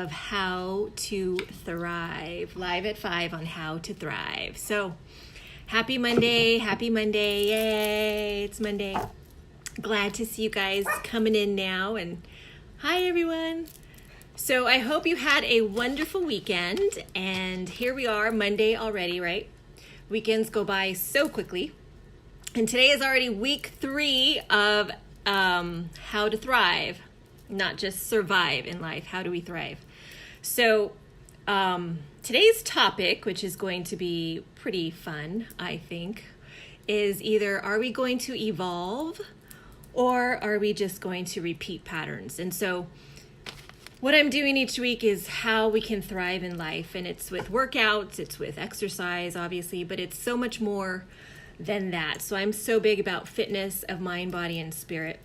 of How to Thrive, live at 5 on How to Thrive. So happy Monday, yay, it's Monday. Glad to see you guys coming in now, and hi everyone. So I hope you had a wonderful weekend, and here we are, Monday already, right? Weekends go by so quickly, and today is already week 3 of How to Thrive, not just survive in life. How do we thrive? So today's topic, which is going to be pretty fun, I think, is either are we going to evolve or are we just going to repeat patterns? And so what I'm doing each week is how we can thrive in life. And it's with workouts, it's with exercise, obviously, but it's so much more than that. So I'm so big about fitness of mind, body, and spirit.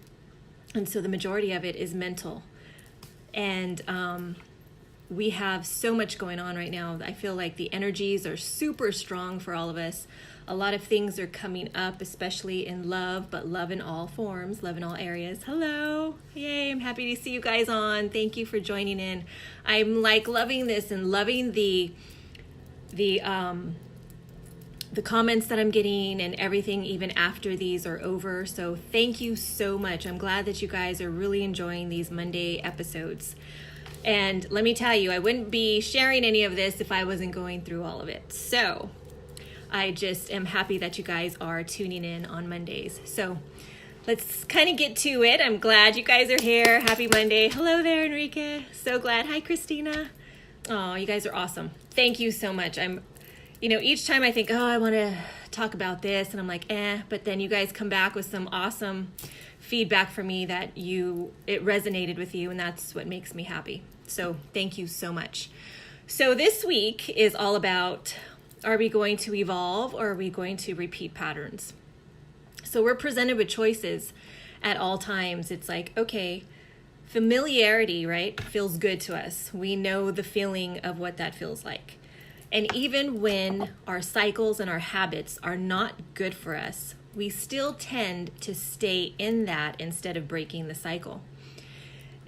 And so the majority of it is mental. And we have so much going on right now. I feel like the energies are super strong for all of us. A lot of things are coming up, especially in love, but love in all forms, love in all areas. Hello. Yay, I'm happy to see you guys on. Thank you for joining in. I'm like loving this and loving the comments that I'm getting and everything even after these are over. So thank you so much. I'm glad that you guys are really enjoying these Monday episodes. And let me tell you, I wouldn't be sharing any of this if I wasn't going through all of it. So I just am happy that you guys are tuning in on Mondays. So let's kind of get to it. I'm glad you guys are here. Happy Monday. Hello there, Enrique. So glad. Hi, Christina. Oh, you guys are awesome. Thank you so much. Each time I think, I want to talk about this, and I'm like, but then you guys come back with some awesome feedback for me that it resonated with you, and that's what makes me happy. So thank you so much. So this week is all about, are we going to evolve or are we going to repeat patterns? So we're presented with choices at all times. It's like, okay, familiarity, right, feels good to us. We know the feeling of what that feels like. And even when our cycles and our habits are not good for us, we still tend to stay in that instead of breaking the cycle.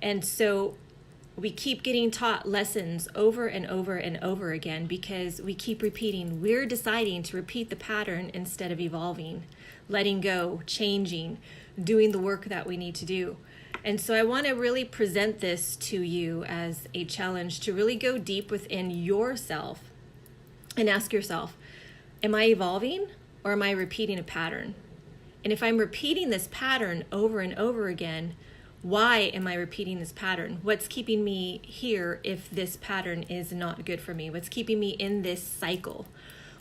And so we keep getting taught lessons over and over and over again because we keep repeating. We're deciding to repeat the pattern instead of evolving, letting go, changing, doing the work that we need to do. And so I want to really present this to you as a challenge to really go deep within yourself and ask yourself, am I evolving or am I repeating a pattern? And if I'm repeating this pattern over and over again, why am I repeating this pattern? What's keeping me here if this pattern is not good for me? What's keeping me in this cycle?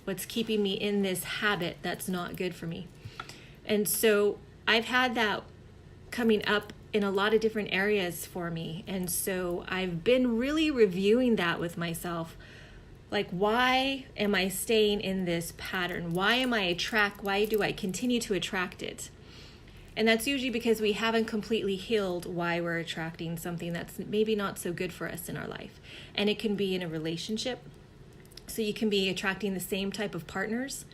What's keeping me in this habit that's not good for me? And so I've had that coming up in a lot of different areas for me. And so I've been really reviewing that with myself. Like, why am I staying in this pattern? Why do I continue to attract it? And that's usually because we haven't completely healed why we're attracting something that's maybe not so good for us in our life. And it can be in a relationship. So you can be attracting the same type of partners,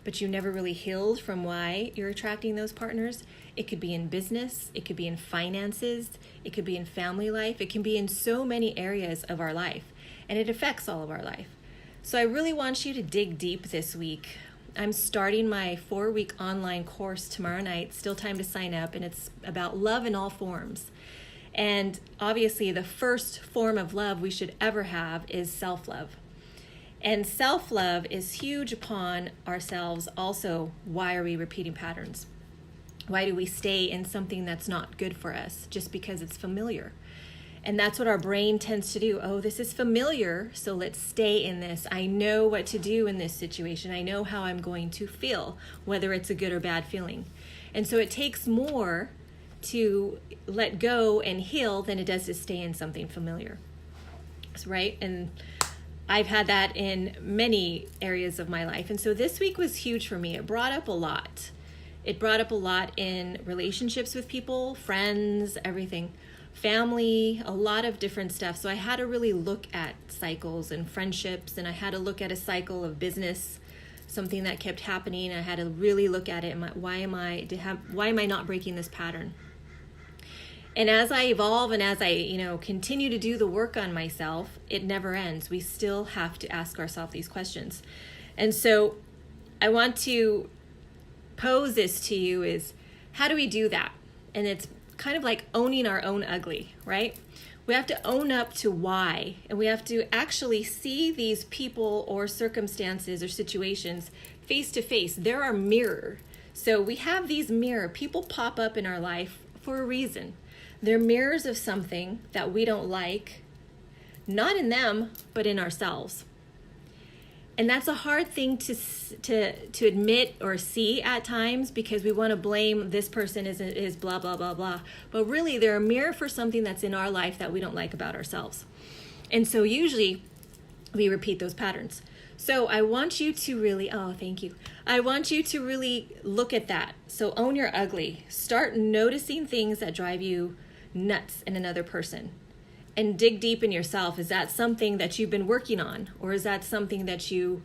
but you never really healed from why you're attracting those partners. It could be in business. It could be in finances. It could be in family life. It can be in so many areas of our life. And it affects all of our life. So I really want you to dig deep this week. I'm starting my 4-week online course tomorrow night, still time to sign up, and it's about love in all forms. And obviously the first form of love we should ever have is self-love. And self-love is huge upon ourselves. Also, why are we repeating patterns? Why do we stay in something that's not good for us just because it's familiar? And that's what our brain tends to do. Oh, this is familiar, so let's stay in this. I know what to do in this situation. I know how I'm going to feel, whether it's a good or bad feeling. And so it takes more to let go and heal than it does to stay in something familiar, right? And I've had that in many areas of my life. And so this week was huge for me. It brought up a lot. It brought up a lot in relationships with people, friends, everything. Family, a lot of different stuff. So I had to really look at cycles and friendships, and I had to look at a cycle of business, something that kept happening. I had to really look at it and why am I not breaking this pattern? And as I evolve and as I, continue to do the work on myself, it never ends. We still have to ask ourselves these questions. And so I want to pose this to you is, how do we do that? And it's kind of like owning our own ugly, right? We have to own up to why, and we have to actually see these people or circumstances or situations face to face. They're our mirror. So we have these people pop up in our life for a reason. They're mirrors of something that we don't like, not in them, but in ourselves. And that's a hard thing to admit or see at times, because we want to blame this person is blah, blah, blah, blah. But really, they're a mirror for something that's in our life that we don't like about ourselves. And so usually we repeat those patterns. So I want you to really, thank you. I want you to really look at that. So own your ugly. Start noticing things that drive you nuts in another person. And dig deep in yourself. Is that something that you've been working on? Or is that something that you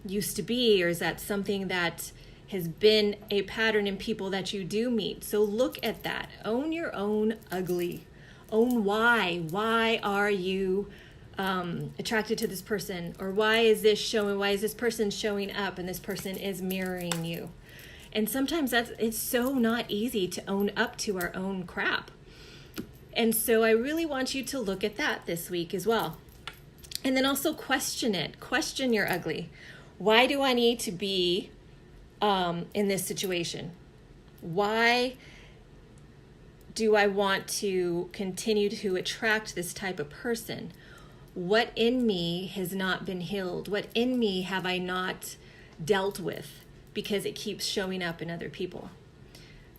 used to be? Or is that something that has been a pattern in people that you do meet? So look at that. Own your own ugly. Own why. Why are you attracted to this person? Or why is this person showing up and this person is mirroring you? And sometimes it's so not easy to own up to our own crap. And so I really want you to look at that this week as well. And then also question it. Question your ugly. Why do I need to be in this situation? Why do I want to continue to attract this type of person? What in me has not been healed? What in me have I not dealt with because it keeps showing up in other people?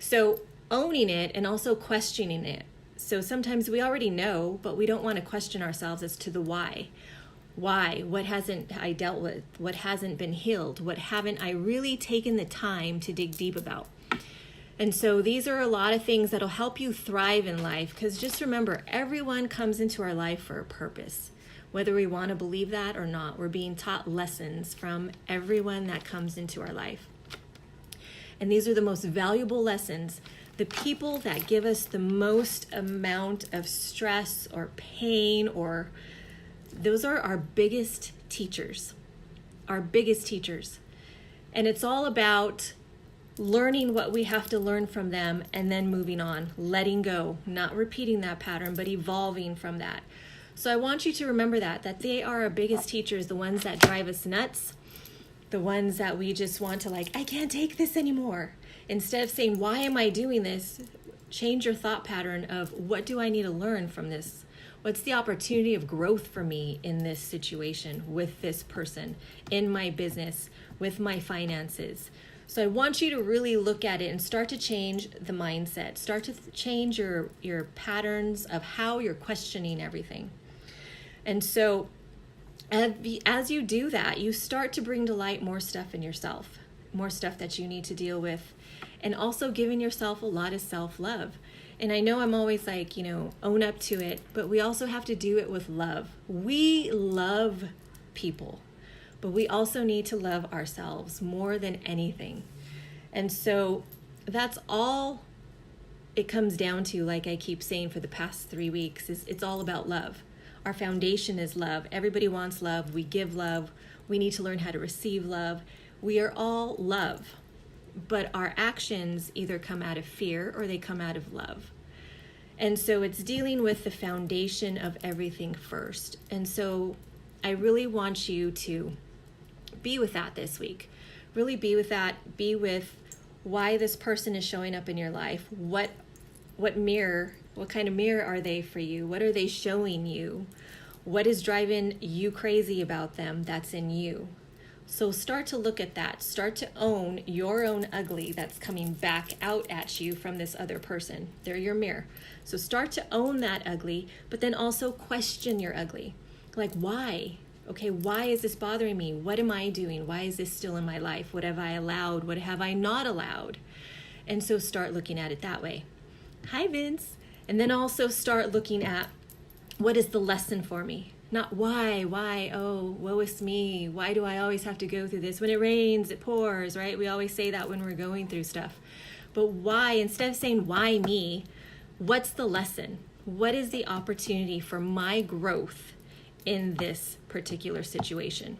So owning it and also questioning it. So sometimes we already know, but we don't want to question ourselves as to the why. Why? What hasn't I dealt with? What hasn't been healed? What haven't I really taken the time to dig deep about? And so these are a lot of things that'll help you thrive in life, because just remember, everyone comes into our life for a purpose. Whether we want to believe that or not, we're being taught lessons from everyone that comes into our life. And these are the most valuable lessons. The people that give us the most amount of stress or pain, or those are our biggest teachers, And it's all about learning what we have to learn from them and then moving on, letting go, not repeating that pattern, but evolving from that. So I want you to remember that they are our biggest teachers, the ones that drive us nuts, the ones that we just want to I can't take this anymore. Instead of saying, why am I doing this? Change your thought pattern of, what do I need to learn from this? What's the opportunity of growth for me in this situation, with this person, in my business, with my finances? So I want you to really look at it and start to change the mindset. Start to change your patterns of how you're questioning everything. And so as you do that, you start to bring to light more stuff in yourself, more stuff that you need to deal with, and also giving yourself a lot of self-love. And I know I'm always own up to it, but we also have to do it with love. We love people, but we also need to love ourselves more than anything. And so that's all it comes down to, like I keep saying for the past 3 weeks, is it's all about love. Our foundation is love. Everybody wants love. We give love. We need to learn how to receive love. We are all love. But our actions either come out of fear or they come out of love. And so it's dealing with the foundation of everything first. And so I really want you to be with that this week. Really be with that. Be with why this person is showing up in your life. What kind of mirror are they for you? What are they showing you? What is driving you crazy about them that's in you? So start to look at that. Start to own your own ugly that's coming back out at you from this other person. They're your mirror. So start to own that ugly, but then also question your ugly. Like, why? Okay, why is this bothering me? What am I doing? Why is this still in my life? What have I allowed? What have I not allowed? And so start looking at it that way. Hi, Vince. And then also start looking at, what is the lesson for me? Not why, oh, woe is me. Why do I always have to go through this? When it rains, it pours, right? We always say that when we're going through stuff. But why, instead of saying, why me? what's the lesson? What is the opportunity for my growth in this particular situation?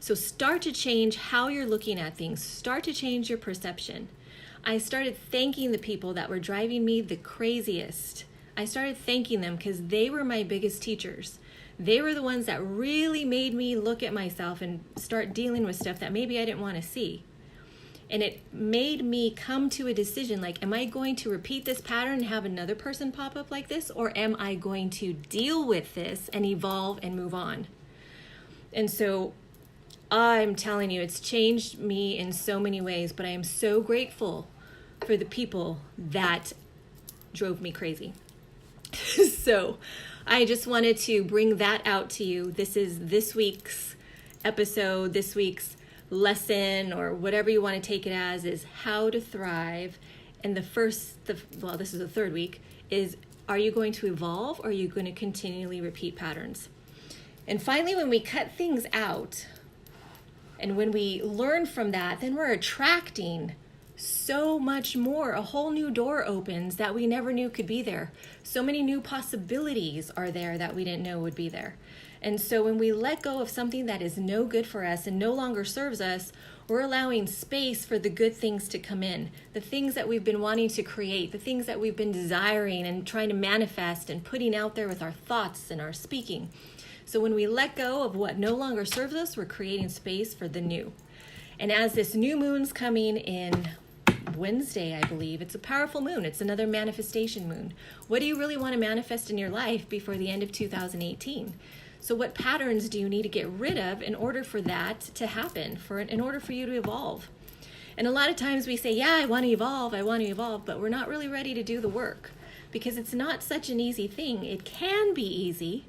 So start to change how you're looking at things. Start to change your perception. I started thanking the people that were driving me the craziest. I started thanking them because they were my biggest teachers. They were the ones that really made me look at myself and start dealing with stuff that maybe I didn't want to see. And it made me come to a decision like, am I going to repeat this pattern and have another person pop up like this? Or am I going to deal with this and evolve and move on? And so I'm telling you, it's changed me in so many ways, but I am so grateful for the people that drove me crazy. So I just wanted to bring that out to you. This is this week's episode, this week's lesson, or whatever you want to take it as, is how to thrive. And this is the third week, is are you going to evolve or are you going to continually repeat patterns? And finally, when we cut things out and when we learn from that, then we're attracting so much more. A whole new door opens that we never knew could be there. So many new possibilities are there that we didn't know would be there. And so when we let go of something that is no good for us and no longer serves us, we're allowing space for the good things to come in, the things that we've been wanting to create, the things that we've been desiring and trying to manifest and putting out there with our thoughts and our speaking. So when we let go of what no longer serves us, we're creating space for the new. And as this new moon's coming in Wednesday, I believe, it's a powerful moon. It's another manifestation moon. What do you really want to manifest in your life before the end of 2018? So what patterns do you need to get rid of in order for that to happen, in order for you to evolve? And a lot of times we say, yeah, I want to evolve, but we're not really ready to do the work because it's not such an easy thing. It can be easy,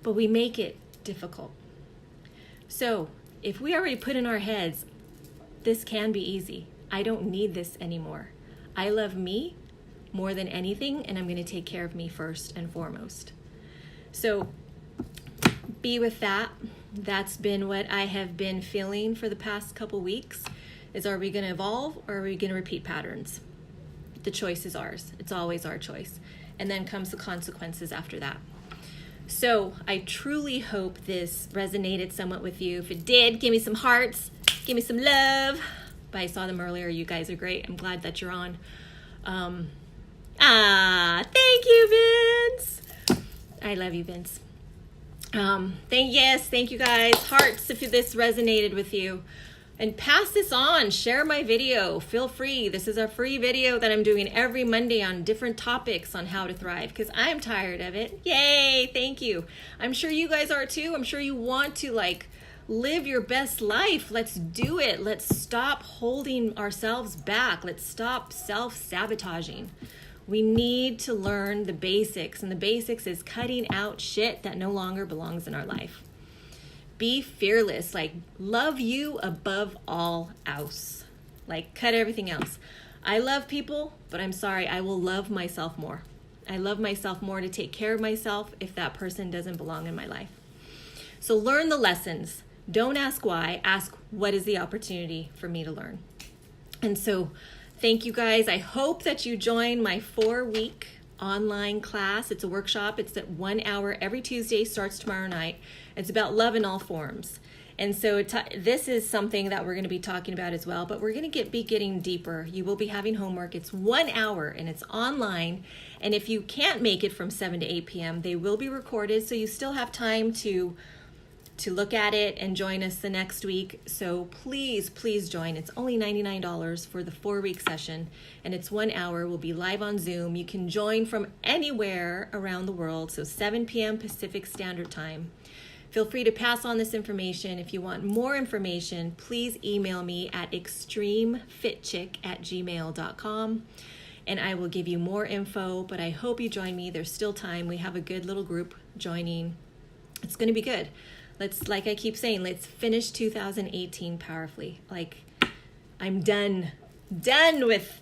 but we make it difficult. So if we already put in our heads, this can be easy. I don't need this anymore. I love me more than anything, and I'm going to take care of me first and foremost. So be with that. That's been what I have been feeling for the past couple weeks, is are we going to evolve or are we going to repeat patterns? The choice is ours. It's always our choice. And then comes the consequences after that. So I truly hope this resonated somewhat with you. If it did, give me some hearts, give me some love. But I saw them earlier. You guys are great. I'm glad that you're on. Thank you, Vince. I love you, Vince. Thank you guys. Hearts if this resonated with you. And pass this on. Share my video. Feel free. This is a free video that I'm doing every Monday on different topics on how to thrive because I'm tired of it. Yay! Thank you. I'm sure you guys are too. I'm sure you want to live your best life. Let's do it. Let's stop holding ourselves back. Let's stop self-sabotaging. We need to learn the basics, and the basics is cutting out shit that no longer belongs in our life. Be fearless, love you above all else. Cut everything else. I love people, but I'm sorry, I will love myself more. I love myself more to take care of myself if that person doesn't belong in my life. So learn the lessons. Don't ask why, ask what is the opportunity for me to learn. And so thank you guys. I hope that you join my 4-week online class. It's a workshop. It's at 1 hour every Tuesday, starts tomorrow night. It's about love in all forms. And so this is something that we're going to be talking about as well, but we're going to be getting deeper. You will be having homework. It's 1 hour and it's online. And if you can't make it from 7 to 8 p.m., they will be recorded. So you still have time to look at it and join us the next week. So please join. It's only $99 for the 4-week session, and it's 1 hour. We'll be live on Zoom. You can join from anywhere around the world, so 7 p.m. Pacific Standard Time. Feel free to pass on this information. If you want more information, please email me at extremefitchick@gmail.com, and I will give you more info, but I hope you join me. There's still time. We have a good little group joining. It's going to be good. Like I keep saying, let's finish 2018 powerfully. I'm done with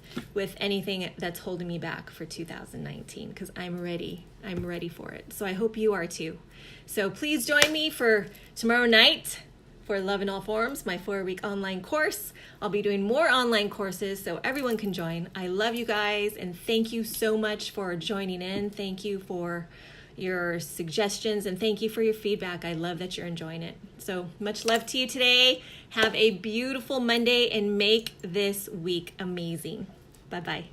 anything that's holding me back for 2019 because I'm ready for it. So I hope you are too. So please join me for tomorrow night, for Love in All Forms, my 4-week online course. I'll be doing more online courses so everyone can join. I love you guys, and thank you so much for joining in. Thank you for your suggestions, and thank you for your feedback. I love that you're enjoying it. So much love to you today. Have a beautiful Monday and make this week amazing. Bye-bye.